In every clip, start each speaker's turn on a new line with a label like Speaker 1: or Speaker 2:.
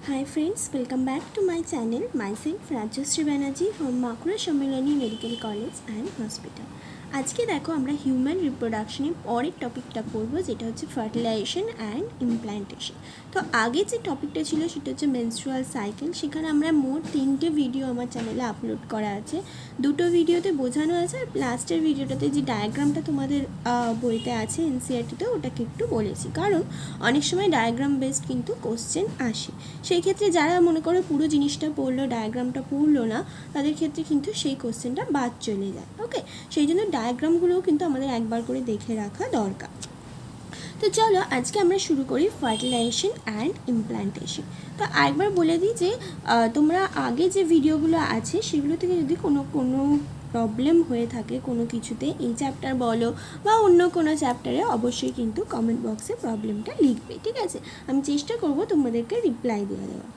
Speaker 1: Hi friends, welcome back to my channel. Myself Rajyasree Banerjee from Bankura Sammilani medical college and hospital. আজকে দেখো আমরা human রিপ্রোডাকশনের পরের টপিকটা পড়বো, যেটা হচ্ছে ফার্টিলাইজেশন অ্যান্ড ইমপ্ল্যান্টেশন। তো আগে যে টপিকটা ছিল সেটা হচ্ছে মেনস্ট্রুয়াল সাইকেল। সেখানে আমরা মোট 3টে ভিডিও আমার চ্যানেলে আপলোড করা আছে। দুটো ভিডিওতে বোঝানো আছে, আর লাস্টের ভিডিওটাতে যে ডায়াগ্রামটা তোমাদের বইতে আছে এনসিইআরটিতে, ওটাকে একটু বলেছি, কারণ অনেক সময় ডায়াগ্রাম বেসড কিন্তু কোশ্চেন আসে। সেই ক্ষেত্রে যারা মনে করো পুরো জিনিসটা পড়লো, ডায়াগ্রামটা পড়লো না, তাদের ক্ষেত্রে কিন্তু সেই কোশ্চেনটা বাদ চলে যায়। ওকে, সেই জন্য ডায়াগ্রামগুলোও কিন্তু আমাদের একবার করে দেখে রাখা দরকার। তো চলো আজকে আমরা শুরু করি ফার্টিলাইজেশন অ্যান্ড ইমপ্ল্যান্টেশন। তো একবার বলে দিই যে তোমরা আগে যে ভিডিওগুলো আছে সেগুলো থেকে যদি কোনো প্রবলেম হয়ে থাকে কোনো কিছুতে, এই চ্যাপ্টার বলো বা অন্য কোনো চ্যাপ্টারে, অবশ্যই কিন্তু কমেন্ট বক্সে প্রবলেমটা লিখবে, ঠিক আছে? আমি চেষ্টা করব তোমাদেরকে রিপ্লাই দেওয়া।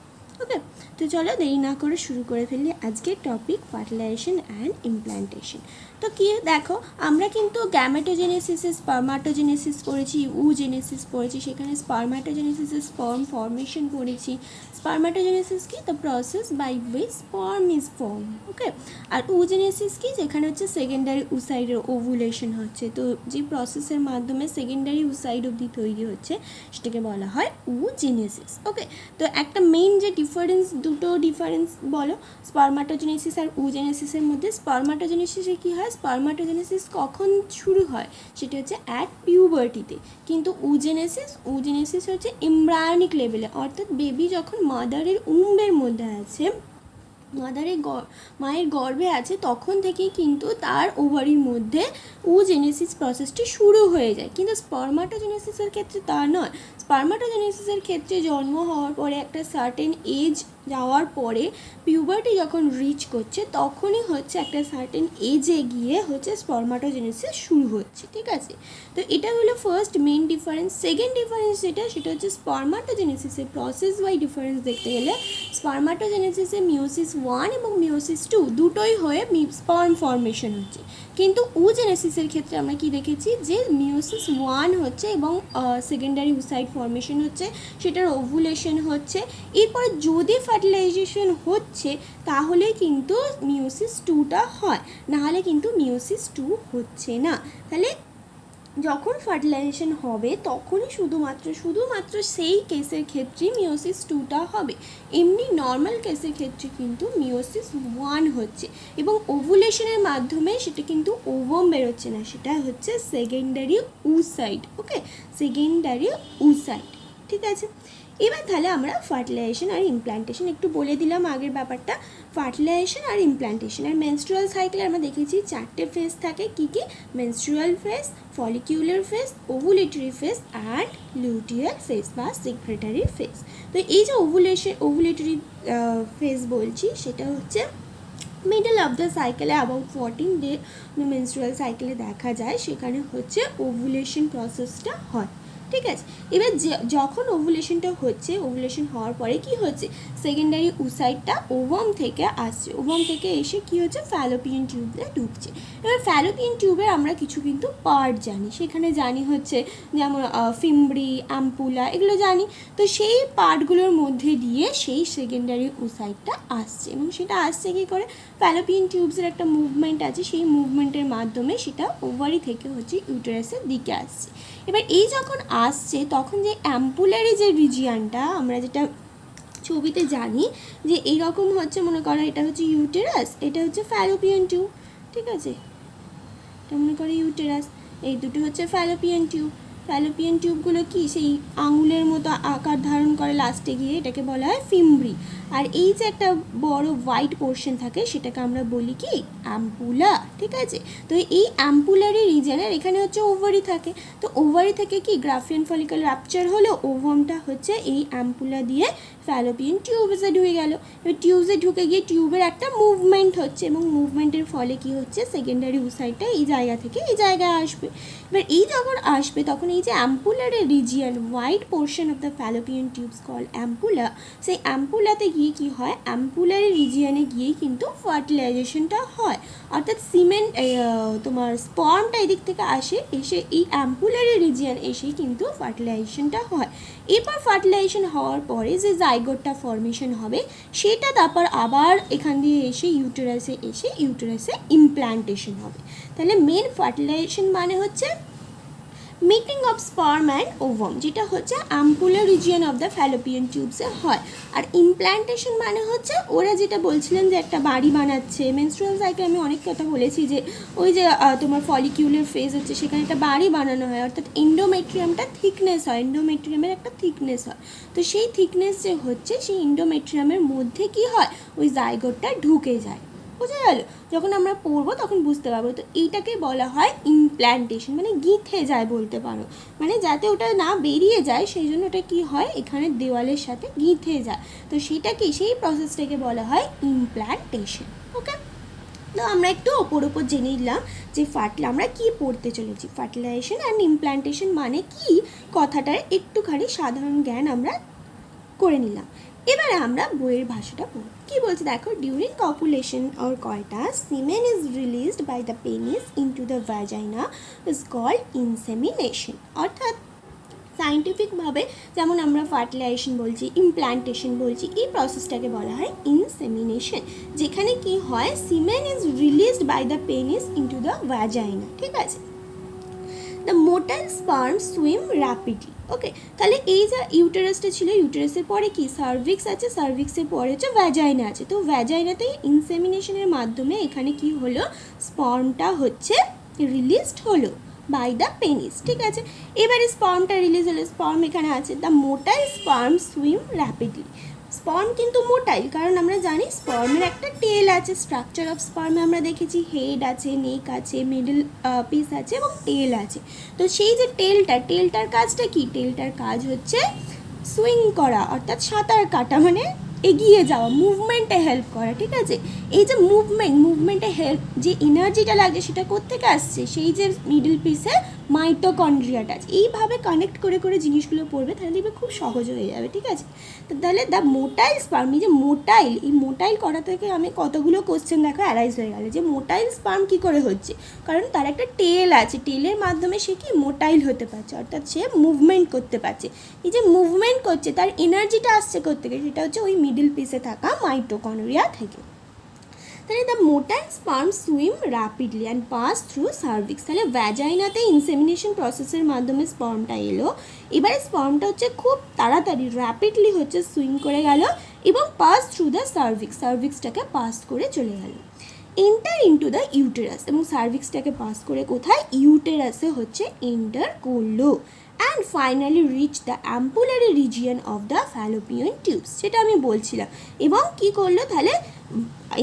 Speaker 1: ওকে, তো চলো দেরি না করে শুরু করে ফেললি আজকের টপিক ফার্টিলাইজেশন অ্যান্ড ইমপ্ল্যান্টেশন। তো কি দেখো, আমরা কিন্তু গ্যামেটোজেনেসিসে স্পার্মাটোজেনেসিস পড়েছি, উজেনেসিস পড়েছি, সেখানে স্পার্মাটোজেনেসিসে স্পার্ম ফর্মেশন পড়েছি। স্পার্মাটোজেনেসিস কি? The process by which sperm is form. Okay, আর উজেনেসিস কি? যেখানে হচ্ছে সেকেন্ডারি উসাইডের ওভুলেশন হচ্ছে। তো যে প্রসেসের মাধ্যমে সেকেন্ডারি উসাইড অবধি তৈরি হচ্ছে সেটাকে বলা হয় উজেনেসিস। ওকে, তো একটা মেইন যে দুটো ডিফারেন্স বলো স্পার্মাটোজেনেসিস আর উজেনেসিসের মধ্যে। স্পার্মাটোজেনেসিসে কী হয়? স্পার্মাটোজেনেসিস কখন শুরু হয়? সেটা হচ্ছে অ্যাট পিউবার্টিতে। কিন্তু উজেনেসিস হচ্ছে এমব্রায়োনিক লেভেলে, অর্থাৎ বেবি যখন মাদারের উম্বের মধ্যে আছে, মায়ের গর্ভে আছে, তখন থেকেই কিন্তু তার ওভারির মধ্যে উজেনেসিস প্রসেসটি শুরু হয়ে যায়। কিন্তু স্পার্মাটোজেনেসিসের ক্ষেত্রে তা নয়। স্পার্মাটোজেনেসিসের ক্ষেত্রে জন্ম হওয়ার পরে একটা সার্টেন এজ যাওয়ার পরে, পিউবার্টি যখন রিচ করছে, তখনই হচ্ছে একটা সার্টেন এজে গিয়ে হচ্ছে স্পার্মাটোজেনেসিস শুরু হচ্ছে, ঠিক আছে? তো এটা হলো first main difference. Second difference সেটা হচ্ছে স্পার্মাটোজেনেসিসের প্রসেস বাই ডিফারেন্স দেখতে গেলে স্পার্মাটোজেনেসিসে মিওসিস 1 এবং মিওসিস 2 দুটোই হয়ে স্পার্ম ফর্মেশন হচ্ছে। কিন্তু উজেনেসিসের ক্ষেত্রে আমরা কি দেখেছি যে মিওসিস 1 হচ্ছে এবং সেকেন্ডারি উসাইড ফর্মেশন হচ্ছে, সেটার ওভুলেশন হচ্ছে। এরপরে যদি ফার্টিলাইজেশন হচ্ছে তাহলে কিন্তু মিওসিস 2টা হয়, নাহলে কিন্তু মিওসিস 2 হচ্ছে না। তাহলে যখন ফার্টিলাইজেশন হবে তখনই শুধুমাত্র সেই কেসের ক্ষেত্রে মিওসিস 2টা হবে। এমনি নর্মাল কেসের ক্ষেত্রে কিন্তু মিওসিস 1 হচ্ছে, এবং ওভুলেশনের মাধ্যমে সেটা কিন্তু ওভম বেরোচ্ছে না, সেটা হচ্ছে সেকেন্ডারি উসাইড। ওকে, সেকেন্ডারি উসাইড, ঠিক আছে? এবার তাহলে আমরা ফার্টিলাইজেশন আর ইমপ্ল্যান্টেশন একটু বলে দিলাম আগের ব্যাপারটা। ফার্টিলাইজেশন আর ইমপ্ল্যান্টেশন আর মেনস্ট্রুয়াল সাইকেলে আমরা দেখেছি 4টে ফেজ থাকে। কী কী? Menstrual phase, follicular phase, ovulatory phase and luteal phase বা সেক্রেটারি ফেজ। তো এই যে ওভুলেটরি ফেজ বলছি, সেটা হচ্ছে মিডল অফ দ্য সাইকেলে অ্যাবাউট 14 ডে মেনস্ট্রুয়াল সাইকেলে দেখা যায়, সেখানে হচ্ছে ওভুলেশন প্রসেসটা হয়, ঠিক আছে? এবার যখন ওভুলেশনটা হচ্ছে, ওভুলেশন হওয়ার পরে কি হচ্ছে, সেকেন্ডারি উসাইডটা ওভাম থেকে আসছে, ওভাম থেকে এসে কি হচ্ছে, ফ্যালোপিয়ান টিউবে ঢুকছে। এবার ফ্যালোপিয়ান টিউবের আমরা কিছু কিন্তু পার্ট জানি, সেখানে জানি হচ্ছে যেমন ফিমব্রি, অ্যাম্পুলা, এগুলো জানি। তো সেই পার্টগুলোর মধ্যে দিয়ে সেই সেকেন্ডারি উসাইডটা আসছে, এবং সেটা আসছে কী করে? ফ্যালোপিয়ান টিউবসের একটা মুভমেন্ট আছে, সেই মুভমেন্টের মাধ্যমে সেটা ওভারি থেকে হচ্ছে ইউটেরাসের দিকে আসছে। এবার এই যখন আসছে তখন যে অ্যাম্পুলারি যে রিজিয়ানটা আমরা যেটা ছবিতে জানি যে এইরকম হচ্ছে, মনে করো এটা হচ্ছে ইউটেরাস, এটা হচ্ছে ফ্যালোপিয়ান টিউব, ঠিক আছে? এটা মনে করো ইউটেরাস, এই দুটো হচ্ছে ফ্যালোপিয়ান টিউব। ফ্যালোপিয়ান টিউবগুলো কি সেই আঙুলের মতো আকার ধারণ করে লাস্টে গিয়ে, এটাকে বলা হয় ফিমব্রি। আর এই যে একটা বড় হোয়াইট পোর্শন থাকে সেটাকে আমরা বলি কি, অ্যাম্পুলা, ঠিক আছে? তো এই অ্যাম্পুলারি রিজনের এখানে হচ্ছে ওভারি থাকে। তো ওভারি থেকে কি গ্রাফিয়ান ফলিকল র্যাপচার হলো, ওভামটা হচ্ছে এই অ্যাম্পুলা দিয়ে ফ্যালোপিয়ান টিউবসে ঢুকে গেল। এবার টিউবসে ঢুকে গিয়ে টিউবের একটা মুভমেন্ট হচ্ছে, এবং মুভমেন্টের ফলে কি হচ্ছে, সেকেন্ডারি উসাইডটা এই জায়গা থেকে এই জায়গায় আসবে। এবার এই যখন আসবে তখন এই যে অ্যাম্পুলারের region, wide portion of the fallopian tubes call ampulla, সেই অ্যাম্পুলাতে গিয়ে কি হয়, অ্যাম্পুলারি রিজিয়নে গিয়েই কিন্তু ফার্টিলাইজেশনটা হয়। অর্থাৎ সিমেন্ট তোমার স্পার্মটা এদিক থেকে আসে, এসে এই অ্যাম্পুলারি রিজিয়ন এসেই কিন্তু ফার্টিলাইজেশনটা হয়। এরপর ফার্টিলাইজেশন হওয়ার পরে যে জাইগোটটা ফর্মেশন হবে সেটা তারপর আবার এখান দিয়ে এসে ইউটেরাসে ইমপ্ল্যান্টেশন হবে। তাহলে মেন ফার্টিলাইজেশন মানে হচ্ছে meeting of sperm and ovum, যেটা হচ্ছে অ্যাম্পুলার রিজিয়ন অফ দ্য ফ্যালোপিয়ান টিউবসে হয়। আর ইমপ্ল্যান্টেশন মানে হচ্ছে ওরা যেটা বলছিলেন যে একটা বাড়ি বানাচ্ছে, মেনস্ট্রুয়াল সাইকেল আমি অনেক কথা বলেছি যে ওই যে তোমার ফলিকিউলার ফেজ হচ্ছে সেখানে একটা বাড়ি বানানো হয়, অর্থাৎ এন্ডোমেট্রিয়ামটা থিকনেস হয়, এন্ডোমেট্রিয়ামের একটা থিকনেস হয়। তো সেই থিকনেস যে হচ্ছে সেই এন্ডোমেট্রিয়ামের মধ্যে কি হয়, ওই জাইগোটটা ঢুকে যায়। বোঝা গেল? যখন আমরা পড়বো তখন বুঝতে পারবো। তো এইটাকে বলা হয় ইমপ্ল্যান্টেশন, মানে গিঁথে যায় বলতে পারো, মানে যাতে ওটা না বেরিয়ে যায় সেই জন্য ওটা কি হয়, এখানে দেওয়ালের সাথে গিঁথে যায়। তো সেটাকে, সেই প্রসেসটাকে বলা হয় ইমপ্ল্যান্টেশন। ওকে, তো আমরা একটু ওপর জেনে নিলাম যে আমরা কি পড়তে চলেছি। ফার্টিলাইজেশন অ্যান্ড ইমপ্ল্যান্টেশন মানে কি কথাটার একটুখানি সাধারণ জ্ঞান আমরা করে নিলাম। এবারে আমরা বইয়ের ভাষাটা পড়ব। কি বলছে দেখো, during copulation or coitus semen is released by the penis into the vagina is called insemination. অর্থাৎ সায়েন্টিফিকভাবে যেমন আমরা ফার্টিলাইজেশন বলছি, ইমপ্ল্যান্টেশন বলছি, এই প্রসেসটাকে বলা হয় ইনসেমিনেশন, যেখানে কি হয়, semen is released by the penis into the vagina. ঠিক আছে, the motile sperm swim rapidly. Okay, তাহলে এই যে ইউটেরাসটা ছিল, ইউটেরাসের পরে কি সার্ভিক্স আছে, সার্ভিক্সের পরে হচ্ছে ভ্যাজাইনা আছে। তো ভ্যাজাইনাতেই ইনসেমিনেশনের মাধ্যমে এখানে কি হলো, স্পার্মটা হচ্ছে রিলিজড হলো বাই দ্য পেনিস। ঠিক আছে, এবারে স্পার্মটা রিলিজ হলো, স্পার্ম এখানে আছে। The motile sperm swim rapidly. Sperm কিন্তু মোটাইল, কারণ আমরা জানি স্পার্মের একটা টেল আছে। স্ট্রাকচার অফ স্পার্মে আমরা দেখেছি হেড আছে, নেক আছে, মিডল পিস আছে এবং টেল আছে। তো সেই যে টেলটার কাজটা কি, টেলটার কাজ হচ্ছে সুইং করা, অর্থাৎ সাঁতার কাটা, মানে এগিয়ে যাওয়া, মুভমেন্টে হেল্প করা। ঠিক আছে, এই যে মুভমেন্টে হেল্প, যে এনার্জিটা লাগছে সেটা কোত্থেকে আসছে, সেই যে মিডল পিসে মাইটোকন্ড্রিয়াটা আছে। এইভাবে কানেক্ট করে করে জিনিসগুলো পড়বে, তাহলে দেখবে খুব সহজ হয়ে যাবে। ঠিক আছে, তো তাহলে দ্য মোটাইল স্পার্ম, এই যে মোটাইল, এই মোটাইল করা থেকে আমি কতগুলো কোশ্চেন দেখো অ্যারাইজ হয়ে গেল যে মোটাইল স্পার্ম কী করে হচ্ছে, কারণ তার একটা টেল আছে, টেলের মাধ্যমে সে কি মোটাইল হতে পারছে, অর্থাৎ সে মুভমেন্ট করতে পারছে। এই যে মুভমেন্ট করছে তার এনার্জিটা আসছে কোত্থেকে, সেটা হচ্ছে ওই মিডল পিসে থাকা মাইটোকন্ড্রিয়া থেকে। তাহলে the motile sperm swim rapidly and pass through cervix. তাহলে ভ্যাজাইনাতে ইনসেমিনেশন প্রসেসের মাধ্যমে স্পার্মটা এলো, এবারে স্পার্মটা হচ্ছে খুব তাড়াতাড়ি র্যাপিডলি হচ্ছে সুইম করে গেল এবং পাস থ্রু দ্য সার্ভিক্সটাকে পাস করে চলে গেল, এন্টার ইনটু দ্য ইউটেরাস, এবং সার্ভিক্সটাকে পাস করে কোথায়, ইউটেরাসে হচ্ছে এন্টার করলো, and finally reach the ampullary region of the fallopian tubes, সেটা আমি বলছিলাম। এবং কি করলো, তাহলে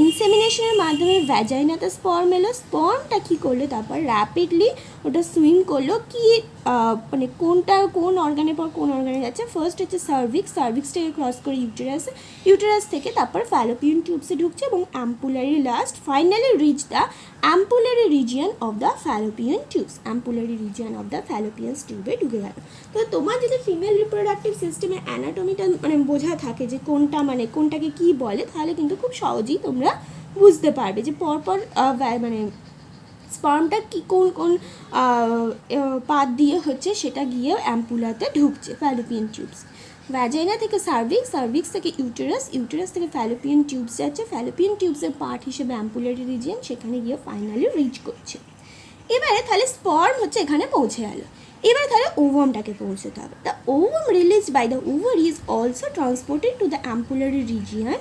Speaker 1: ইনসেমিনেশনের মাধ্যমে ভ্যাজাইনাতে স্পার্ম এলো, স্পার্মটা কী করলো, তারপর র্যাপিডলি ওটা সুইম করলো, কি মানে কোন অর্গানের পর কোন অর্গানে যাচ্ছে, ফার্স্ট হচ্ছে সার্ভিক্সটাকে ক্রস করে ইউটেরাস থেকে তারপর ফ্যালোপিয়ান টিউবসে ঢুকছে এবং ampullary last finally reach the ampullary region of the fallopian tubes, ampullary region of the Fallopian টিউবে ঢুকে গেল। তো তোমার যদি ফিমেল রিপ্রোডাক্টিভ সিস্টেমের অ্যানাটমিটা মানে বোঝা থাকে যে কোনটা মানে কোনটাকে কী বলে, তাহলে কিন্তু খুব সহজেই তোমরা বুঝতে পারবে যে পরপর মানে স্পার্মটা কি কোন পাত দিয়ে হচ্ছে সেটা গিয়ে অ্যাম্পুলাতে ঢুকছে, ফ্যালোপিয়ান টিউবস। ভ্যাজাইনা থেকে সার্ভিক্স থেকে ইউটেরাস থেকে ফ্যালোপিয়ান টিউবস যাচ্ছে, ফ্যালোপিয়ান টিউবসের পার্ট হিসেবে অ্যাম্পুলারি রিজিয়ন, সেখানে গিয়ে ফাইনালি রিচ করছে। এবারে তাহলে স্পার্ম হচ্ছে এখানে পৌঁছে গেল, এবারে তাহলে ওভামটাকে পৌঁছতে হবে। The ovum released by the ovary is also transported to the ampullary region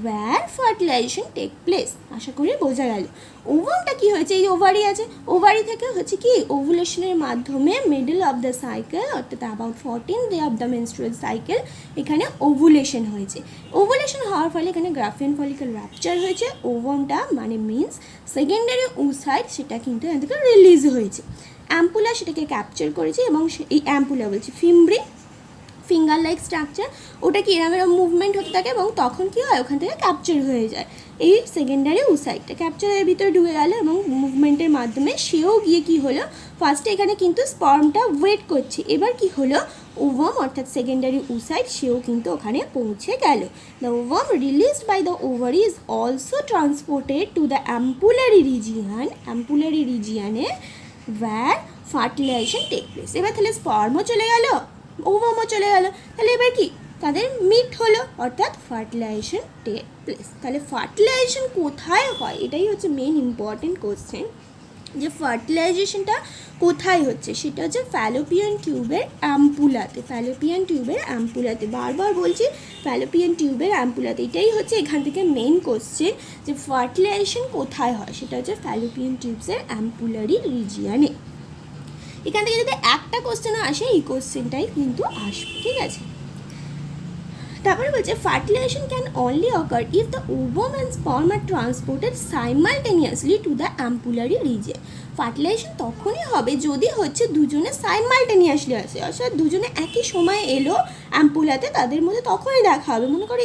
Speaker 1: where fertilization take place। আশা করি বোঝা গেল। ওভামটা কি হয়েছে, এই ওভারি আছে, ওভারি থেকে হচ্ছে কি ওভুলেশনের মাধ্যমে মিডল অফ দ্য সাইকেল অর্থাৎ about 14 day of the menstrual cycle এখানে ওভুলেশন হয়েছে। ওভুলেশন হওয়ার ফলে এখানে গ্রাফিয়ান ফলিকল রাপচার হয়েছে, ওভামটা মানে মিন্স সেকেন্ডারি ওসাইট সেটা কিন্তু এখান থেকে রিলিজ হয়েছে, অ্যাম্পুলা সেটাকে ক্যাপচার করেছে এবং এই অ্যাম্পুলা বলছি ফিঙ্গার লাইক স্ট্রাকচার, ওটা কি এরম মুভমেন্ট হতে থাকে এবং তখন কি হয় ওখান থেকে ক্যাপচার হয়ে যায় এই সেকেন্ডারি উসাইটটা, ক্যাপচারের ভিতরে ঢুকে গেল এবং মুভমেন্টের মাধ্যমে সেও গিয়ে কি হলো, ফার্স্টে এখানে কিন্তু স্পার্মটা ওয়েট করছে, এবার কি হলো ওভাম অর্থাৎ সেকেন্ডারি উসাইট সেও কিন্তু ওখানে পৌঁছে গেল। The ovum released by the ovary is also transported to the ampullary রিজিয়ানে where fertilization take place। এবার তাহলে স্পার্মও চলে গেল, ওভামও চলে গেল, তাহলে এবার কি তাদের মিট হলো অর্থাৎ ফার্টিলাইজেশন টেক প্লেস। তাহলে ফার্টিলাইজেশন কোথায় হয়, এটাই হচ্ছে মেন ইম্পর্টেন্ট কোশ্চেন, যে ফার্টিলাইজেশনটা কোথায় হচ্ছে, সেটা হচ্ছে ফ্যালোপিয়ান টিউবের অ্যাম্পুলাতে, বারবার বলছি ফ্যালোপিয়ান টিউবের অ্যাম্পুলাতে, এটাই হচ্ছে এখান থেকে মেন কোশ্চেন, যে ফার্টিলাইজেশন কোথায় হয়, সেটা হচ্ছে ফ্যালোপিয়ান টিউবসের অ্যাম্পুলারি রিজিয়ানে। এখান থেকে যদি একটা কোশ্চেনও আসে এই কোশ্চেনটাই কিন্তু আসবে, ঠিক আছে। তারপরে বলছে fertilization can only occur if the ovum and sperm are transported simultaneously to the ampullary region. Fertilization তখনই হবে যদি হচ্ছে দুজনে সাইমালটেনিয়াসলি আসে, অর্থাৎ দুজনে একই সময় এলো অ্যাম্পুলাতে, তাদের মধ্যে তখনই দেখা হবে। মনে করে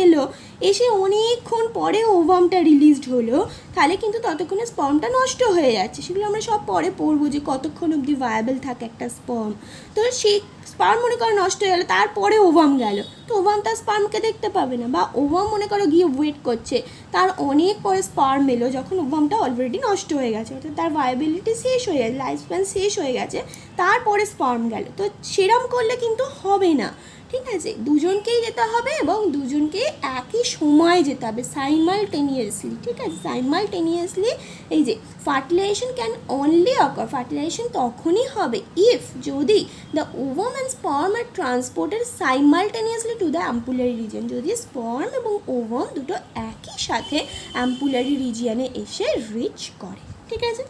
Speaker 1: এলো, এসে অনেকক্ষণ পরে ওভামটা রিলিজড হলো, তাহলে কিন্তু ততক্ষণে স্পার্মটা নষ্ট হয়ে যাচ্ছে, সেগুলো আমরা সব পরে পড়বো যে কতক্ষণ অবধি ভায়াবল থাকে একটা স্পার্ম। তো সেই স্পার্ম মনে করো নষ্ট হয়ে গেল, তারপরে ওভাম গেল, তো ওভাম তার স্পার্মকে দেখতে পাবে না, বা ওভাম মনে করো গিয়ে ওয়েট করছে, তার অনেক পরে স্পার্ম এলো যখন ওভামটা অলরেডি নষ্ট হয়ে গেছে, অর্থাৎ তার ভায়াবিলিটি শেষ হয়ে গেছে, লাইফ স্প্যান শেষ হয়ে গেছে, তারপরে স্পার্ম গেল, তো সেরম করলে কিন্তু হবে না, ঠিক আছে। দুজনকেই যেতে হবে এবং দুজনকে একই সময় যেতে হবে, সাইমালটেনিয়াসলি, ঠিক আছে, সাইমালটেনিয়াসলি। এই যে fertilization can only occur, fertilization তখনই হবে ইফ যদি the ovum and sperm are transported simultaneously to the ampullary region, যদি স্পার্ম এবং ওভাম দুটো একই সাথে অ্যাম্পুলারি রিজিয়নে এসে রিচ করে, ঠিক আছে।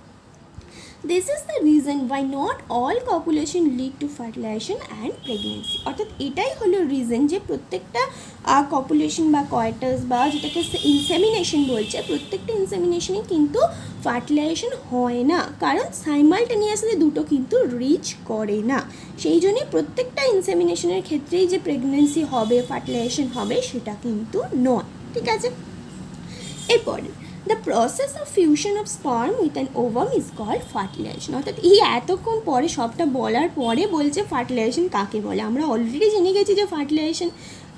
Speaker 1: This is the reason why not all copulation lead to fertilization and pregnancy। অর্থাৎ এটাই হলো রিজন যে প্রত্যেকটা কপুলেশন বা কয়েটাস বা যেটাকে ইনসেমিনেশন বলছে, প্রত্যেকটা ইনসেমিনেশনে কিন্তু ফার্টিলাইজেশন হয় না, কারণ সাইমালটেনিয়াসলি দুটো কিন্তু রিচ করে না, সেই জন্যই প্রত্যেকটা ইনসেমিনেশনের ক্ষেত্রেই যে প্রেগনেন্সি হবে, ফার্টিলাইজেশন হবে সেটা কিন্তু নয়, ঠিক আছে। এরপরে the process of fusion of sperm with an ovum is called fertilization। অর্থাৎ এই এতক্ষণ পরে সবটা বলার পরে বলছে ফার্টিলাইজেশন কাকে বলে। আমরা অলরেডি জেনে গেছি যে ফার্টিলাইজেশন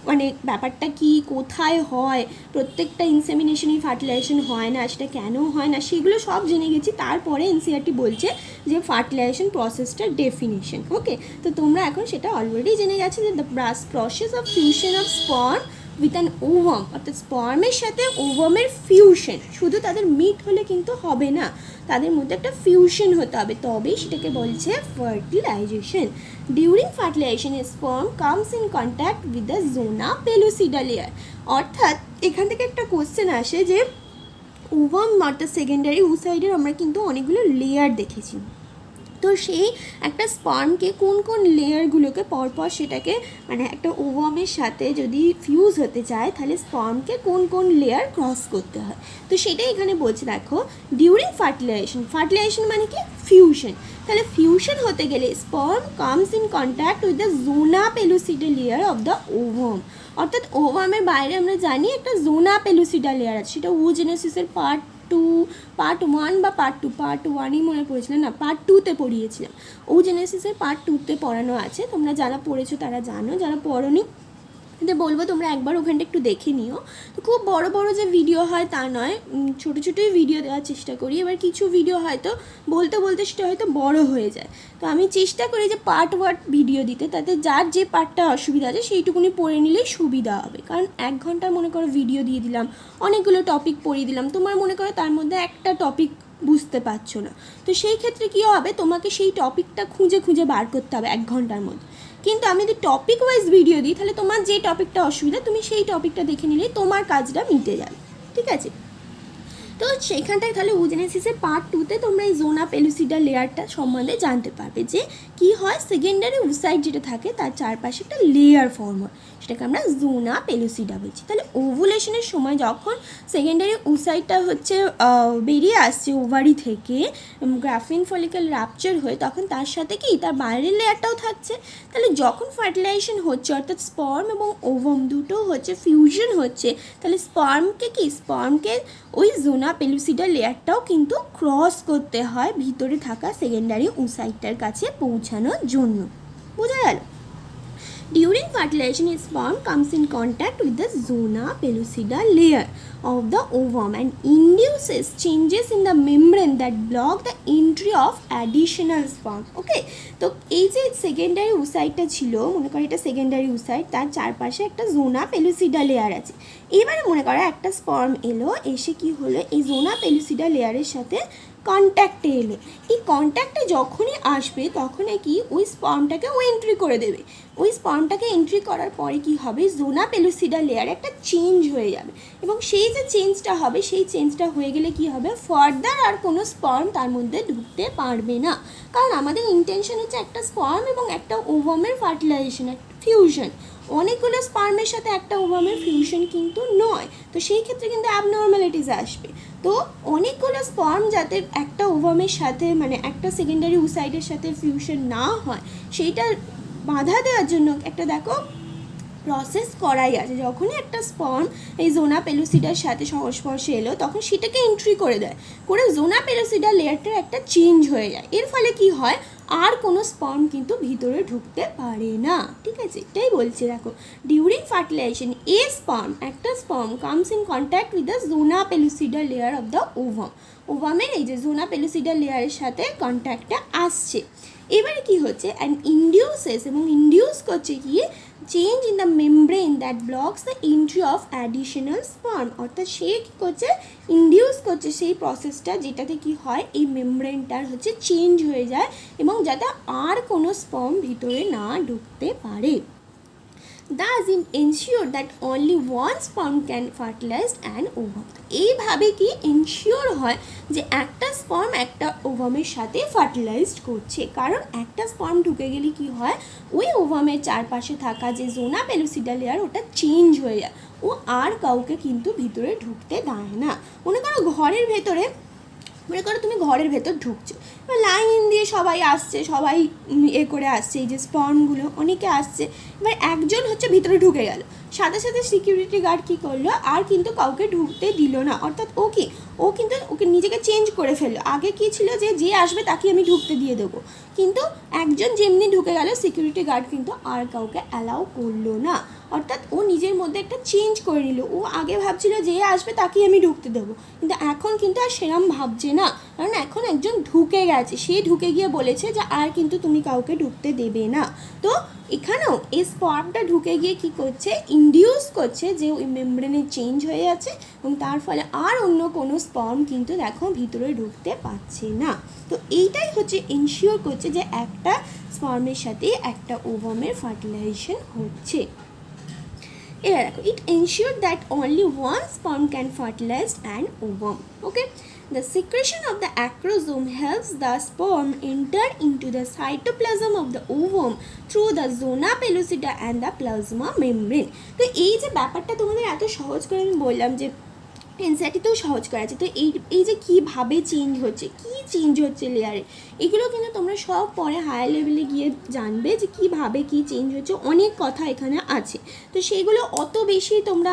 Speaker 1: মানে ব্যাপারটা কি, কোথায় হয়, প্রত্যেকটা ইনসেমিনেশনই ফার্টিলাইজেশন হয় না, সেটা কেন হয় না সেগুলো সব জেনে গেছি। তারপরে এনসিইআরটি বলছে যে ফার্টিলাইজেশন প্রসেসটার ডেফিনিশন, ওকে। তো তোমরা এখন সেটা অলরেডি জেনে গেছো যে the process of fusion of sperm with an ovum, অর্থাৎ স্পার্মের সাথে ওভামের ফিউশন, শুধু তাদের মিট হলে কিন্তু হবে না, তাদের মধ্যে একটা ফিউশন হতে হবে, তবেই সেটাকে বলছে fertilization. During fertilization sperm comes in contact with the zona pellucida layer. অর্থাৎ এখান থেকে একটা কোশ্চেন আসে যে ওভাম অর্থাৎ সেকেন্ডারি উসাইডের আমরা কিন্তু অনেকগুলো লেয়ার দেখেছি, তো সেই একটা স্পার্মকে কোন কোন লেয়ারগুলোকে পরপর সেটাকে মানে একটা ওভামের সাথে যদি ফিউজ হতে চায় তাহলে স্পার্মকে কোন কোন লেয়ার ক্রস করতে হয়, তো সেটাই এখানে বলছে। দেখো ডিউরিং ফার্টিলাইজেশন মানে কি ফিউশন, তাহলে ফিউশন হতে গেলে sperm comes in contact with the zona pellucida layer of the ovum. অর্থাৎ ওভামের বাইরে আমরা জানি একটা জোনা পেলুসিডা লেয়ার আছে, সেটা ওজেনেসিসের পার্ট 1 বা পার্ট 1ই মনে পড়েছিলেন না, পার্ট 2তে পড়িয়েছিলাম, ওজেনেসিসের পার্ট 2তে পড়ানো আছে, তোমরা যারা পড়েছো তারা জানো, যারা পড়োনি কিন্তু বলবো তোমরা একবার ওখানটা একটু দেখে নিও। তো খুব বড় বড় যে ভিডিও হয় তা নয়, ছোটো ছোটোই ভিডিও দেওয়ার চেষ্টা করি। এবার কিছু ভিডিও হয়তো বলতে বলতে সেটা হয়তো বড় হয়ে যায়, তো আমি চেষ্টা করি যে পার্ট ভিডিও দিতে, তাতে যার যে পার্টটা অসুবিধা আছে সেইটুকুনি পড়ে নিলেই সুবিধা হবে। কারণ 1 ঘন্টার মনে করো ভিডিও দিয়ে দিলাম, অনেকগুলো টপিক পড়িয়ে দিলাম, তোমার মনে করো তার মধ্যে একটা টপিক বুঝতে পারছো না, তো সেই ক্ষেত্রে কী হবে, তোমাকে সেই টপিকটা খুঁজে খুঁজে বার করতে হবে 1 ঘন্টার মধ্যে। কিন্তু আমি যদি টপিক ওয়াইজ ভিডিও দিই তাহলে তোমার যে টপিকটা অসুবিধা তুমি সেই টপিকটা দেখে নিলেই তোমার কাজটা মিটে যাবে, ঠিক আছে। তো সেখানটায় তাহলে ওজেনেসিসের পার্ট 2তে তোমরা এই জোনা পেলুসিডা লেয়ারটা সম্বন্ধে জানতে পারবে যে কি হয়, সেকেন্ডারি ওসাইট যেটা থাকে তার চারপাশে একটা লেয়ার ফর্ম হয়, সেটাকে আমরা জোনা পেলুসিডা বলছি। তাহলে ওভুলেশনের সময় যখন সেকেন্ডারি ওসাইটটা হচ্ছে বেরিয়ে আসছে ওভারি থেকে, গ্রাফিন ফলিকল রাপচার হয়ে, তখন তার সাথে কি তার বাইরের লেয়ারটাও থাকছে। তাহলে যখন ফার্টিলাইজেশন হচ্ছে অর্থাৎ স্পার্ম এবং ওভাম দুটো হচ্ছে ফিউশন হচ্ছে, তাহলে স্পার্মকে ওই জোনা পেলুসিডা লেয়ারটাও কিন্তু ক্রস করতে হয় ভিতরে থাকা সেকেন্ডারি ওসাইটটার কাছে পৌঁছানোর জন্য। বোঝা গেল? During fertilization, sperm comes in contact with the zona pellucida layer of the ovum and induces changes in the membrane that block the entry of additional sperm. Okay, তো এই যে সেকেন্ডারি ওসাইটটা ছিল, মনে করো এটা সেকেন্ডারি ওসাইট, তার চারপাশে একটা জোনা পেলুসিডা লেয়ার আছে। এবারে মনে করো একটা স্পার্ম এলো, এসে কি হলো, এই জোনা পেলুসিডা লেয়ারের সাথে কন্ট্যাক্টে এলো। এই কন্ট্যাক্টে যখনই আসবে তখনই কি ওই স্পার্মটাকে ও এন্ট্রি করে দেবে। ওই স্পার্মটাকে এন্ট্রি করার পরে কি হবে, জোনা পেলুসিডা লেয়ারে একটা চেঞ্জ হয়ে যাবে, এবং সেই যে চেঞ্জটা হবে, সেই চেঞ্জটা হয়ে গেলে কি হবে, ফার্দার আর কোনো স্পার্ম তার মধ্যে ঢুকতে পারবে না। কারণ আমাদের ইন্টেনশন হচ্ছে একটা স্পার্ম এবং একটা ওভামের ফার্টিলাইজেশন, ফিউশন। অনেকগুলো স্পার্মের সাথে একটা ওভামের ফিউশন কিন্তু নয়, তো সেই ক্ষেত্রে কিন্তু অ্যাবনর্মালিটিস আসবে। তো অনেকগুলো স্পার্ম যাতে একটা ওভামের সাথে, মানে একটা সেকেন্ডারি ওসাইটের সাথে ফিউশন না হয়, সেইটা বাধা দেওয়ার জন্য একটা দেখো প্রসেস করাই আছে। যখনই একটা স্পার্ম এই জোনা পেলুসিডার সাথে সংস্পর্শে এলো, তখন সেটাকে এন্ট্রি করে দেয়, করে জোনা পেলুসিডার লেয়ারটার একটা চেঞ্জ হয়ে যায়। এর ফলে কি হয়, আর কোনো স্পার্ম কিন্তু ভিতরে ঢুকতে পারে না। ঠিক আছে, এটাই বলছি। দেখো, ডিউরিং ফার্টিলাইজেশন একটা sperm comes in contact with the zona pellucida layer of the ovum. ওভামের এই যে জোনা পেলুসিডা লেয়ারের সাথে কন্ট্যাক্টটা আসছে। এবারে কি হচ্ছে, অ্যান্ড ইন্ডিউস করছে কি, change in the membrane that blocks the entry of additional sperm. অর্থাৎ সে কী করছে, ইন্ডিউস করছে সেই প্রসেসটা, যেটাতে কি হয়, এই মেমব্রেনটার হচ্ছে চেঞ্জ হয়ে যায় এবং যাতে আর কোনো স্পার্ম ভিতরে না ঢুকতে পারে। Thus it ensure that only one sperm can fertilize an ovum. এইভাবে কি এনশিওর হয় যে একটা স্পার্ম একটা ওভামের সাথে ফার্টিলাইজড করছে। কারণ একটা স্পার্ম ঢুকে গেলে কি হয়, ওই ওভামের চারপাশে থাকা যে জোনা পেলুসিডা লেয়ার ওটা চেঞ্জ হয়ে যায়, ও আর কাউকে কিন্তু ভিতরে ঢুকতে দেয় না। মনে করো তুমি ঘরের ভেতর ঢুকছো, এবার লাইন দিয়ে সবাই আসছে, সবাই করে আসছে, এই যে স্পার্মগুলো অনেকে আসছে। এবার একজন হচ্ছে ভিতরে ঢুকে গেল, সাথে সাথে সিকিউরিটি গার্ড কী করলো, আর কিন্তু কাউকে ঢুকতে দিল না। অর্থাৎ ও কিন্তু ওকে নিজেকে চেঞ্জ করে ফেললো। আগে কী ছিল, যে আসবে তাকে আমি ঢুকতে দিয়ে দেবো, কিন্তু একজন যেমনি ঢুকে গেল, সিকিউরিটি গার্ড কিন্তু আর কাউকে অ্যালাউ করলো না। অর্থাৎ ও নিজের মধ্যে একটা চেঞ্জ করে নিল। ও আগে ভাবছিল যে আসবে তাকেই আমি ঢুকতে দেবো, কিন্তু এখন কিন্তু আর সেরম ভাবছে না, কারণ এখন একজন ঢুকে গেছে, সে ঢুকে গিয়ে বলেছে যে আর কিন্তু তুমি কাউকে ঢুকতে দেবে না। তো এখানেও এই স্পার্মটা ঢুকে গিয়ে কি করছে, ইন্ডিউস করছে যে ওই মেমব্রেনে চেঞ্জ হয়ে যাচ্ছে, এবং তার ফলে আর অন্য কোনো স্পার্ম কিন্তু দেখো ভিতরে ঢুকতে পারছে না। তো এইটাই হচ্ছে এনশিওর করছে যে একটা স্পার্মের সাথে একটা ওভামের ফার্টিলাইজেশন হচ্ছে। এবার দেখো, it ensured that only one sperm can fertilize an ovum. Okay, the secretion of the acrosome helps the sperm enter into the cytoplasm of the ovum through the zona pellucida and the plasma membrane. তো এই যে ব্যাপারটা তোমাদের এত সহজ করে আমি বললাম, যে এনসিইআরটিতেও সহজ করা আছে। তো এই যে কীভাবে চেঞ্জ হচ্ছে লেয়ারে, এগুলো কিন্তু তোমরা সব পরে হায়ার লেভেলে গিয়ে জানবে যে কীভাবে কী চেঞ্জ হচ্ছে। অনেক কথা এখানে আছে, তো সেগুলো অত বেশি তোমরা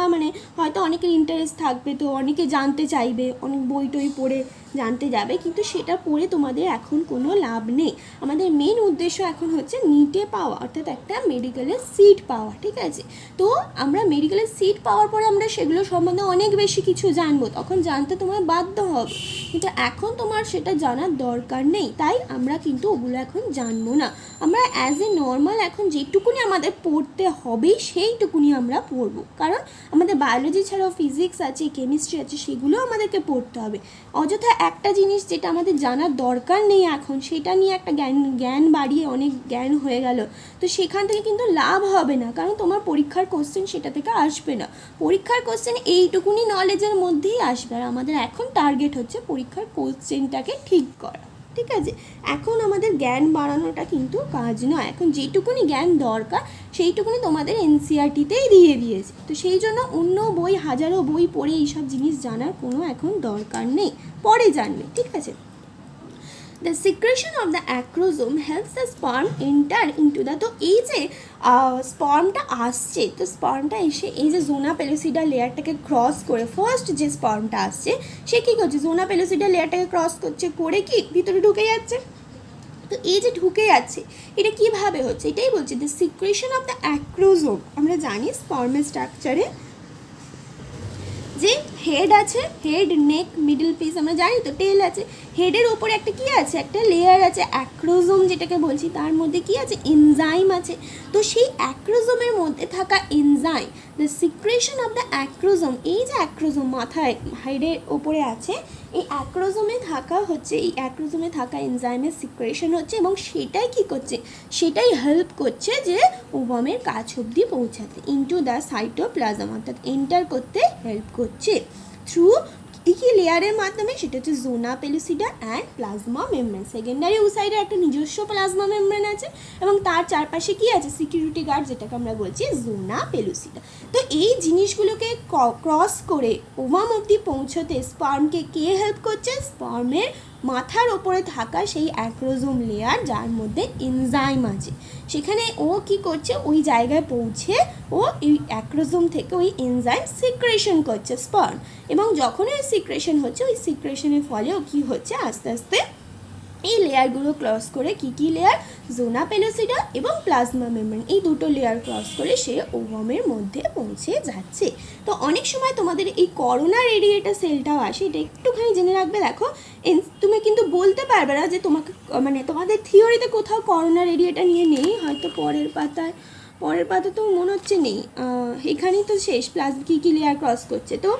Speaker 1: হয়তো অনেকের ইন্টারেস্ট থাকবে, তো অনেকে জানতে চাইবে, অনেক বই টই পড়ে জানতে যাবে, কিন্তু সেটা পড়ে তোমাদের এখন কোনো লাভ নেই। আমাদের মেন উদ্দেশ্য এখন হচ্ছে নিটে পাওয়া, অর্থাৎ একটা মেডিকেলের সিট পাওয়া। ঠিক আছে, তো আমরা মেডিকেলের সিট পাওয়ার পরে আমরা সেগুলো সম্বন্ধে অনেক বেশি কিছু জানবো, তখন জানতে তোমার বাধ্য হবে, কিন্তু এখন তোমার সেটা জানার দরকার নেই, তাই আমরা কিন্তু ওগুলো এখন জানবো না। আমরা অ্যাজ এ নর্মাল এখন যেটুকুনি আমাদের পড়তে হবে সেইটুকুনি আমরা পড়বো, কারণ আমাদের বায়োলজি ছাড়াও ফিজিক্স আছে, কেমিস্ট্রি আছে, সেগুলো আমাদেরকে পড়তে হবে। অযথা একটা জিনিস যেটা আমাদের জানার দরকার নেই এখন, সেটা নিয়ে একটা জ্ঞান বাড়িয়ে অনেক জ্ঞান হয়ে গেল, তো সেখান থেকে কিন্তু লাভ হবে না, কারণ তোমার পরীক্ষার কোশ্চেন সেটা থেকে আসবে না। পরীক্ষার কোশ্চেন এইটুকুনি নলেজের মধ্যেই আসবে, আর আমাদের এখন টার্গেট হচ্ছে পরীক্ষার কোশ্চেনটাকে ঠিক করা। ঠিক আছে, এখন আমাদের জ্ঞান বাড়ানোটা কিন্তু কাজ নয়, এখন যেটুকুনি জ্ঞান দরকার সেইটুকুনি তোমাদের এনসিইআরটিতেই দিয়ে দিয়েছে, তো সেই জন্য অন্য বই হাজারো বই পড়ে এইসব জিনিস জানার কোনো এখন দরকার নেই, পরে জানবে। ঠিক আছে, the secretion of the acrosome helps the sperm enter into the, তো এই যে স্পার্মটা আসছে, তো স্পার্মটা এসে এই যে জোনা পেলোসিডা লেয়ারটাকে ক্রস করে ফার্স্ট যে স্পার্মটা আসছে সে কী করছে, জোনা পেলোসিডা লেয়ারটাকে ক্রস করছে, করে কি ভিতরে ঢুকে যাচ্ছে। তো এই যে ঢুকে যাচ্ছে এটা কিভাবে হচ্ছে, এটাই বলছে the secretion of the acrosome. আমরা জানি স্পার্মের স্ট্রাকচারে যে হেড আছে, হেড নেক মিডল পিস আমরা জানি, তো টেল আছে, হেডের ওপরে একটা কি আছে, একটা লেয়ার আছে অ্যাক্রোজোম যেটাকে বলছি, তার মধ্যে কি আছে, এনজাইম আছে। তো সেই অ্যাক্রোজোমের মধ্যে থাকা enzyme, the secretion of the acrosome, এই যে অ্যাক্রোজোম মাথায় হেডের ওপরে আছে, এই অ্যাক্রোজোমে থাকা হচ্ছে, এই অ্যাক্রোজোমে থাকা এনজাইমের সিক্রেশন হচ্ছে, এবং সেটাই কি করছে, সেটাই হেল্প করছে যে ওভামের কাছ অবধি পৌঁছাতে, ইনটু দ্য সাইটোপ্লাজম, অর্থাৎ এন্টার করতে হেল্প করছে থ্রু কি লেয়ারের মাধ্যমে, সেটা হচ্ছে জোনা পেলুসিডা অ্যান্ড প্লাজমা মেমব্রেন। সেকেন্ডারি উসাইডের একটা নিজস্ব প্লাজমা মেমব্রেন আছে এবং তার চারপাশে কি আছে, সিকিউরিটি গার্ড, যেটাকে আমরা বলছি জোনা পেলুসিডা। তো এই জিনিসগুলোকে ক্রস করে ওভাম অবধি পৌঁছতে স্পার্মকে কে হেল্প করছে, স্পার্মের মাথার ওপরে থাকা সেই অ্যাক্রোজোম লেয়ার যার মধ্যে এনজাইম আছে, সেখানে ও কি করছে, ওই জায়গায় পৌঁছে ও এই অ্যাক্রোজোম থেকে ওই এনজাইম সিক্রেশন করছে স্পার্ম, এবং যখন ওই সিক্রেশন হচ্ছে, ওই সিক্রেশনের ফলে ও কী হচ্ছে, আস্তে আস্তে এই লেয়ারগুলো ক্রস করে, কি লেয়ার, জোনা পেলোসিডা এবং প্লাজমা মেমব্রেন, এই দুটো লেয়ার ক্রস করে সে ওভামের মধ্যে পৌঁছে যাচ্ছে। তো অনেক সময় তোমাদের এই করোনা রেডিয়েটার সেলটাও আসে, এটা একটুখানি জেনে রাখবে। দেখো তুমি কিন্তু বলতে পারবে না যে তোমাকে, মানে তোমাদের থিওরিতে কোথাও করোনা রেডিয়েটার নিয়ে নেই, হয়তো পরের পাতা তো মনে হচ্ছে নেই, এখানেই তো শেষ, প্লাস কী লেয়ার ক্রস করছে। তো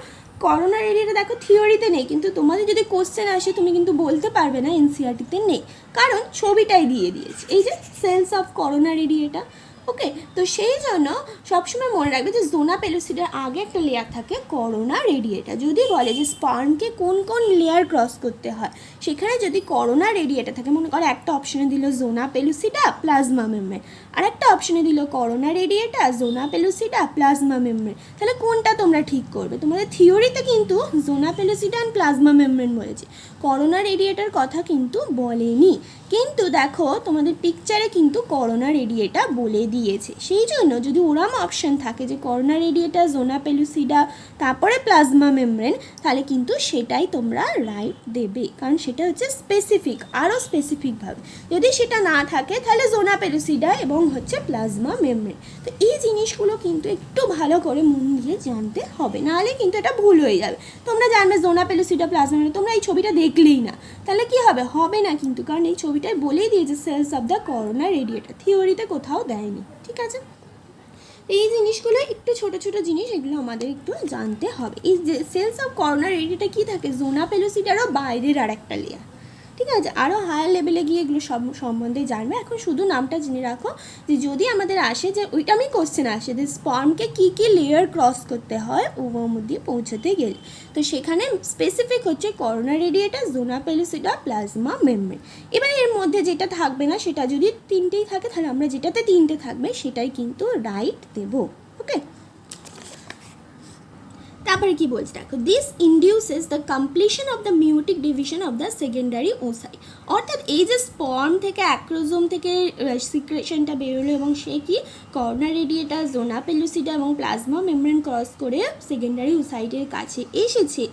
Speaker 1: করোনা রেডিয়েটা দেখো থিওরিতে নেই, কিন্তু তোমাদের যদি কোশ্চেন আসে তুমি কিন্তু বলতে পারবে না এনসিইআরটিতে নেই, কারণ ছবিটাই দিয়ে দিয়েছে, এই যে সেলস অফ করোনা রেডিয়েটা। ওকে, তো সেই জন্য সবসময় মনে রাখবে যে জোনা পেলুসিডার আগে একটা লেয়ার থাকে করোনা রেডিয়েটা। যদি বলে যে স্পার্মকে কোন কোন লেয়ার ক্রস করতে হয়, সেখানে যদি করোনা রেডিয়েটা থাকে, মনে করো একটা অপশনে দিল জোনা পেলুসিডা প্লাজমা মেমব্রেন, আর একটা অপশনে দিল করোনা রেডিয়েটা জোনা পেলুসিডা প্লাজমা মেমব্রেন, তাহলে কোনটা তোমরা ঠিক করবে? তোমাদের থিওরিতে কিন্তু জোনা পেলুসিডা অ্যান্ড প্লাজমা মেমব্রেন বলেছে, করোনা রেডিয়েটার কথা কিন্তু বলেনি। কিন্তু দেখো তোমাদের পিকচারে কিন্তু করোনা রেডিয়েটা বলে দিয়েছে, সেই জন্য যদি ওরম অপশান থাকে যে করোনা রেডিয়েটা জোনা পেলুসিডা তারপরে প্লাজমা মেমব্রেন, তাহলে কিন্তু সেটাই তোমরা রাইট দেবে, কারণ সেটা হচ্ছে স্পেসিফিক, আরও স্পেসিফিকভাবে। যদি সেটা না থাকে তাহলে জোনা পেলুসিডা এবং হচ্ছে প্লাজমা মেমব্রেন। তো এই জিনিসগুলো কিন্তু একটু ভালো করে মন দিয়ে জানতে হবে, নাহলে কিন্তু এটা ভুল হয়ে যাবে। তোমরা জানবে জোনা পেলুসিডা প্লাজমা মেমব্রেন, তোমরা এই ছবিটা দেখলেই না, তাহলে কি হবে না কিন্তু, কারণ এই ছবিটাই বলেই দিয়েছে cells of the corona radiata, থিওরিতে কোথাও দেয়নি। ঠিক আছে, এই জিনিসগুলো একটু ছোট ছোট জিনিস, এগুলো আমাদের একটু জানতে হবে। এই যে সেলস অফ করোনা রেডিয়েটা কী থাকে, জোনা পেলুসিডারও বাইরের আর একটা লেয়ার। ঠিক আছে, আরও হায়ার লেভেলে গিয়ে এগুলো সব সম্বন্ধে জানবে, এখন শুধু নামটা জেনে রাখো যে যদি আমাদের আসে যে ওইটা আমি কোশ্চেন আসে যে স্পার্মকে কী লেয়ার ক্রস করতে হয় ওভার মধ্যে পৌঁছতে গেলে, তো সেখানে স্পেসিফিক হচ্ছে করোনা রেডিয়েটা জোনা পেলুসিডা প্লাজমা মেমব্রেন। এবার এর মধ্যে যেটা থাকবে না, সেটা যদি তিনটেই থাকে তাহলে আমরা যেটাতে তিনটে থাকবে সেটাই কিন্তু রাইট দেবো। ওকে, তারপরে কি বলছে দেখো, this induces the completion of the meiotic division of the secondary oocyte, অর্থাৎ এই যে স্পার্ম থেকে অ্যাক্রোজোম থেকে সিক্রেশনটা বেরোলো এবং সে কি করোনা রেডিয়েটা জোনা পেলুসিডা এবং প্লাজমা মেমব্রেন ক্রস করে সেকেন্ডারি ওসাইটের কাছে এসেছে,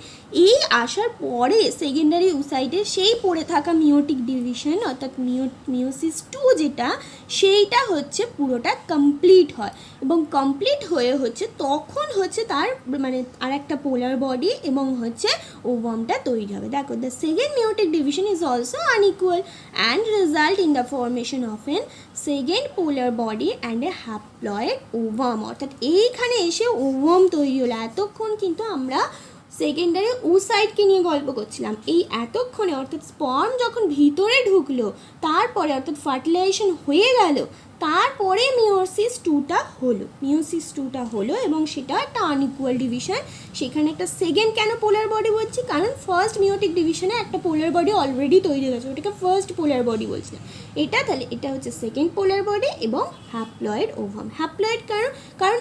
Speaker 1: এই আসার পরে সেকেন্ডারি ওসাইটে সেই পড়ে থাকা মিওটিক ডিভিশন অর্থাৎ মিওসিস 2 যেটা, সেইটা হচ্ছে পুরোটা কমপ্লিট হয়, এবং কমপ্লিট হয়ে হচ্ছে তখন হচ্ছে তার মানে আর একটা পোলার বডি এবং হচ্ছে ওভামটা তৈরি হবে। দেখো, the second meiotic division is also unequal and result in the formation of an second polar body and a haploid ovum, অর্থাৎ এইখানে এসে ওভাম তৈরি হলো। এতক্ষণ কিন্তু আমরা সেকেন্ডারি উসাইটকে নিয়ে গল্প করছিলাম। এই এতক্ষণে অর্থাৎ স্পার্ম যখন ভিতরে ঢুকলো, তারপরে অর্থাৎ ফার্টিলাইজেশন হয়ে গেল, তারপরে মিওসিস টুটা হলো এবং সেটা একটা আনইকুয়াল ডিভিশন। সেখানে একটা সেকেন্ড কেন পোলার বডি বলছি, কারণ ফার্স্ট মিওটিক ডিভিশনে একটা পোলার বডি অলরেডি তৈরি হয়েছে, ওটাকে ফার্স্ট পোলার বডি বলছিলাম। তাহলে এটা হচ্ছে সেকেন্ড পোলার বডি এবং হ্যাপ্লয়েড ওভাম। হ্যাপ্লয়েড কারণ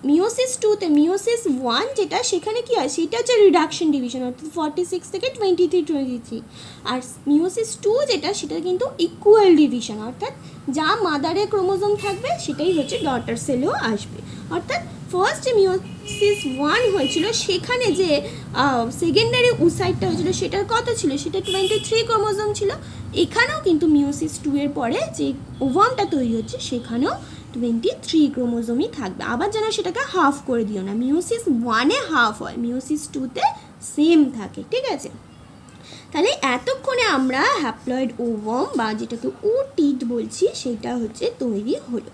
Speaker 1: মিওসিস টুতে মিওসিস 1 যেটা, সেখানে কি হয়, সেটা হচ্ছে রিডাকশন ডিভিশন, অর্থাৎ 46 থেকে 23 আর মিওসিস 2 যেটা, সেটা কিন্তু ইকুয়াল ডিভিশন, অর্থাৎ যা মাদারের ক্রোমোজোম থাকবে সেটাই হচ্ছে ডটার সেলেও আসবে। অর্থাৎ ফার্স্ট যে মিওসিস 1 হয়েছিল সেখানে যে সেকেন্ডারি উসাইটটা হয়েছিল সেটার কত ছিল, সেটা 23 ক্রোমোজোম ছিল। এখানেও কিন্তু মিওসিস 2 এর পরে যে ওভামটা তৈরি হচ্ছে সেখানেও 23 ক্রোমোজোমই থাকবে। আবার যেন সেটাকে হাফ করে দিও না, মিওসিস 1-এ হাফ হয়, মিওসিস 2-তে সেম থাকে, ঠিক আছে। তাহলে এতক্ষণে আমরা হ্যাপ্লয়েড ওভাম বা যেটাকে ওটিট বলছি সেটা হচ্ছে তৈরি হলো।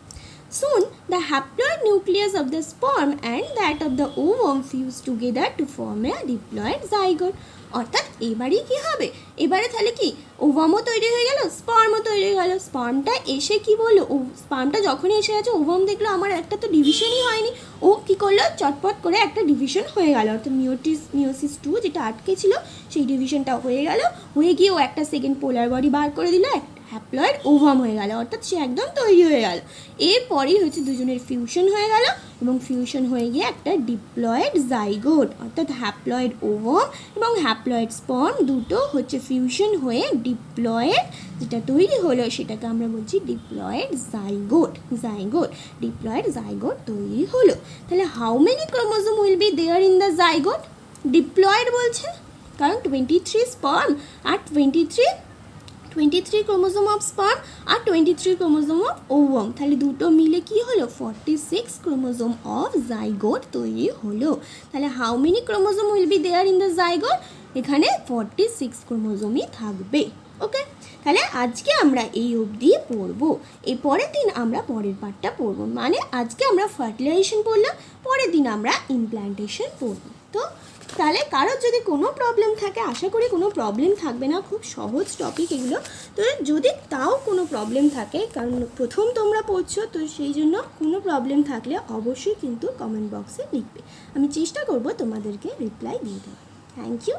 Speaker 1: Soon the haploid nucleus of the sperm and that of the ovum fuse together to form a diploid zygote. অর্থাৎ এবারই কি হবে, এবারে তাহলে কি ওভামও তৈরি হয়ে গেল, স্পার্মও তৈরি হয়ে গেল। স্পার্মটা এসে কি বললো, স্পার্মটা যখনই এসে গেছে, ওভাম দেখলো আমার একটা তো ডিভিশনই হয়নি, ও কি করলো, চটপট করে একটা ডিভিশন হয়ে গেল, অর্থাৎ মিওসিস 2 যেটা আটকে ছিল সেই ডিভিশনটা হয়ে গেল, হয়ে গিয়ে ও একটা সেকেন্ড পোলার বডি বার করে দিল, হ্যাপ্লয়েড ওভাম হয়ে গেল, অর্থাৎ সে একদম তৈরি হয়ে গেল। এরপরেই হচ্ছে দুজনের ফিউশন হয়ে গেল এবং ফিউশন হয়ে গিয়ে একটা ডিপ্লয়েড জাইগোট, অর্থাৎ হ্যাপ্লয়েড ওভাম এবং হ্যাপ্লয়েড স্পার্ম দুটো হচ্ছে ফিউশন হয়ে ডিপ্লয়েড যেটা তৈরি হলো সেটাকে আমরা বলছি ডিপ্লয়েড জাইগোট। ডিপ্লয়েড জাইগোট তৈরি হলো। তাহলে how many chromosome will be there in the zygote? Diploid বলছে কারণ 23 স্পার্ম আর 23 ক্রোমোজোম অফ স্পার্ম আর 23 ক্রোমোজোম অফ ওভাম, তাহলে দুটো মিলে কি হলো, 46 ক্রোমোজোম অফ জাইগোট তৈরি হলো। তাহলে how many chromosome will be there in the zygote? এখানে 46 ক্রোমোজোমই থাকবে। ওকে, তাহলে আজকে আমরা এই অবধি পড়বো, এই পরের দিন আমরা পরের পার্টটা পড়বো। মানে আজকে আমরা ফার্টিলাইজেশন পড়লাম, পরের দিন আমরা ইমপ্ল্যান্টেশন পড়বো। তো তাহলে কারোর যদি কোনো প্রবলেম থাকে, আশা করি কোনো প্রবলেম থাকবে না, খুব সহজ টপিক এগুলো। তো যদি তাও কোনো প্রবলেম থাকে, কারণ প্রথম তোমরা পড়ছো, তো সেই জন্য কোনো প্রবলেম থাকলে অবশ্যই কিন্তু কমেন্ট বক্সে লিখবে, আমি চেষ্টা করব তোমাদেরকে রিপ্লাই দিয়ে দেওয়ার। Thank you.